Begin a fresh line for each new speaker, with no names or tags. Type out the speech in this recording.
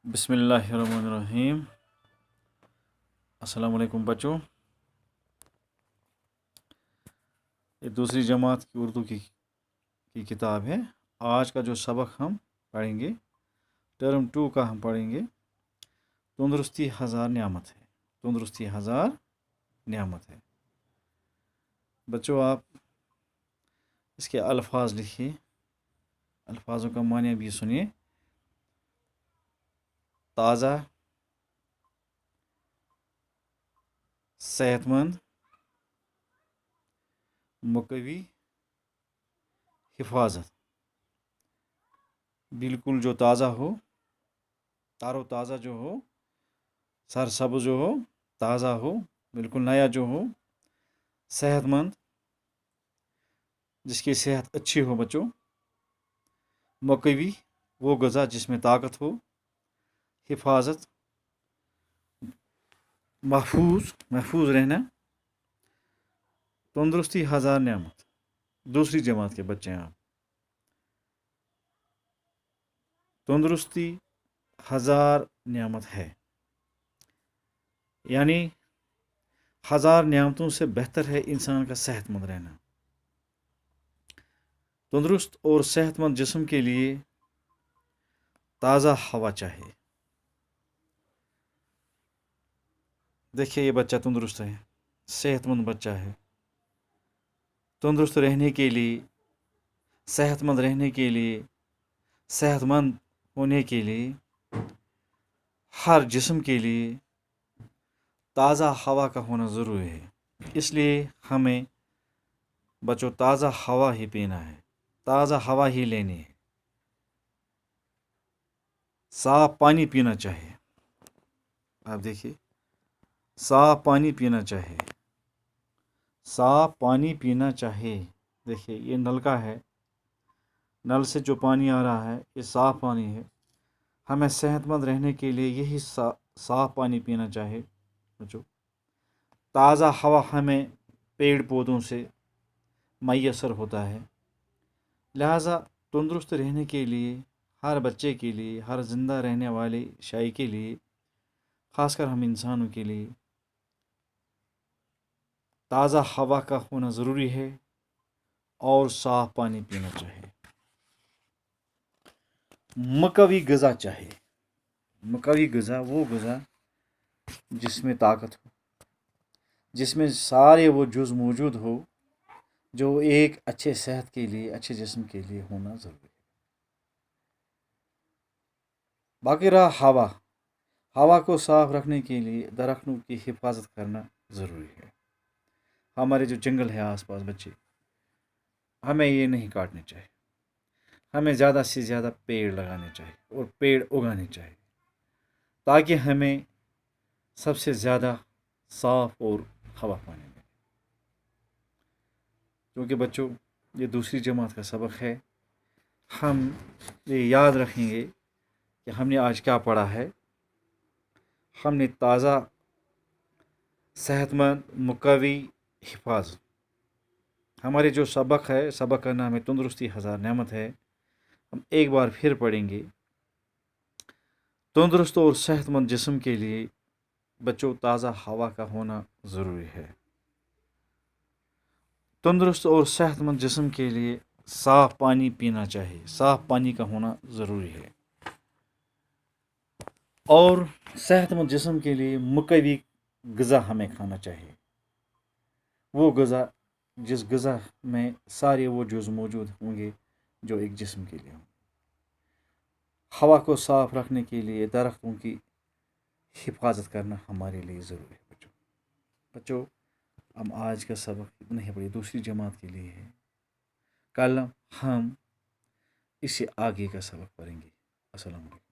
بسم اللہ الرحمن الرحیم۔ السلام علیکم بچوں، یہ دوسری جماعت کی اردو کی کتاب ہے۔ آج کا جو سبق ہم پڑھیں گے ٹرم 2 کا ہم پڑھیں گے تندرستی ہزار نعمت ہے۔ تندرستی ہزار نعمت ہے۔ بچوں آپ اس کے الفاظ لکھیے، الفاظوں کا معنی بھی سنیے۔ تازہ، صحت مند، مقوی، حفاظت۔ بالکل جو تازہ ہو، تار و تازہ جو ہو، سر سبز جو ہو، تازہ ہو، بالکل نیا جو ہو، صحت مند، جس کی صحت اچھی ہو بچوں، مقوی وہ غذا جس میں طاقت ہو، حفاظت محفوظ رہنا، تندرستی ہزار نعمت۔ دوسری جماعت کے بچے ہیں آپ۔ تندرستی ہزار نعمت ہے، یعنی ہزار نعمتوں سے بہتر ہے انسان کا صحت مند رہنا۔ تندرست اور صحت مند جسم کے لیے تازہ ہوا چاہیے۔ دیکھیے یہ بچہ تندرست ہے، صحت مند بچہ ہے۔ تندرست رہنے کے لیے، صحت مند رہنے کے لیے، صحت مند ہونے کے لیے، ہر جسم کے لیے تازہ ہوا کا ہونا ضروری ہے۔ اس لیے ہمیں بچوں تازہ ہوا ہی پینا ہے، تازہ ہوا ہی لینی ہے۔ صاف پانی پینا چاہیے۔ آپ دیکھیے صاف پانی پینا چاہیے، صاف پانی پینا چاہیے۔ دیکھیے یہ نل کا ہے، نل سے جو پانی آ رہا ہے یہ صاف پانی ہے۔ ہمیں صحت مند رہنے کے لیے یہی صاف پانی پینا چاہیے بچوں۔ تازہ ہوا ہمیں پیڑ پودوں سے میسر ہوتا ہے، لہٰذا تندرست رہنے کے لیے ہر بچے کے لیے، ہر زندہ رہنے والے شے کے لیے، خاص کر ہم انسانوں کے لیے تازہ ہوا کا ہونا ضروری ہے اور صاف پانی پینا چاہیے۔ مقوی غذا چاہیے۔ مقوی غذا وہ غذا جس میں طاقت ہو، جس میں سارے وہ جز موجود ہو جو ایک اچھے صحت کے لیے، اچھے جسم کے لیے ہونا ضروری ہے۔ باقی رہا ہوا کو صاف رکھنے کے لیے درختوں کی حفاظت کرنا ضروری ہے۔ ہمارے جو جنگل ہے آس پاس بچے، ہمیں یہ نہیں کاٹنے چاہیے۔ ہمیں زیادہ سے زیادہ پیڑ لگانے چاہیے اور پیڑ اگانے چاہیے، تاکہ ہمیں سب سے زیادہ صاف اور ہوا پانی ملے۔ کیونکہ بچوں یہ دوسری جماعت کا سبق ہے، ہم یہ یاد رکھیں گے کہ ہم نے آج کیا پڑھا ہے۔ ہم نے تازہ، صحت مند، مقوی، حفاظت، ہمارے جو سبق ہے، سبق کا نام ہے تندرستی ہزار نعمت ہے۔ ہم ایک بار پھر پڑھیں گے۔ تندرست اور صحت مند جسم کے لیے بچوں تازہ ہوا کا ہونا ضروری ہے۔ تندرست اور صحت مند جسم کے لیے صاف پانی پینا چاہیے، صاف پانی کا ہونا ضروری ہے۔ اور صحت مند جسم کے لیے مقوی غذا ہمیں کھانا چاہیے، وہ غذا جس غذا میں سارے وہ جز موجود ہوں گے جو ایک جسم کے لیے ہوں۔ ہوا کو صاف رکھنے کے لیے درختوں کی حفاظت کرنا ہمارے لیے ضروری ہے بچوں۔ ہم آج کا سبق اتنا ہی پڑھیں، دوسری جماعت کے لیے ہے۔ کل ہم اس سے آگے کا سبق پڑھیں گے۔ السلام علیکم۔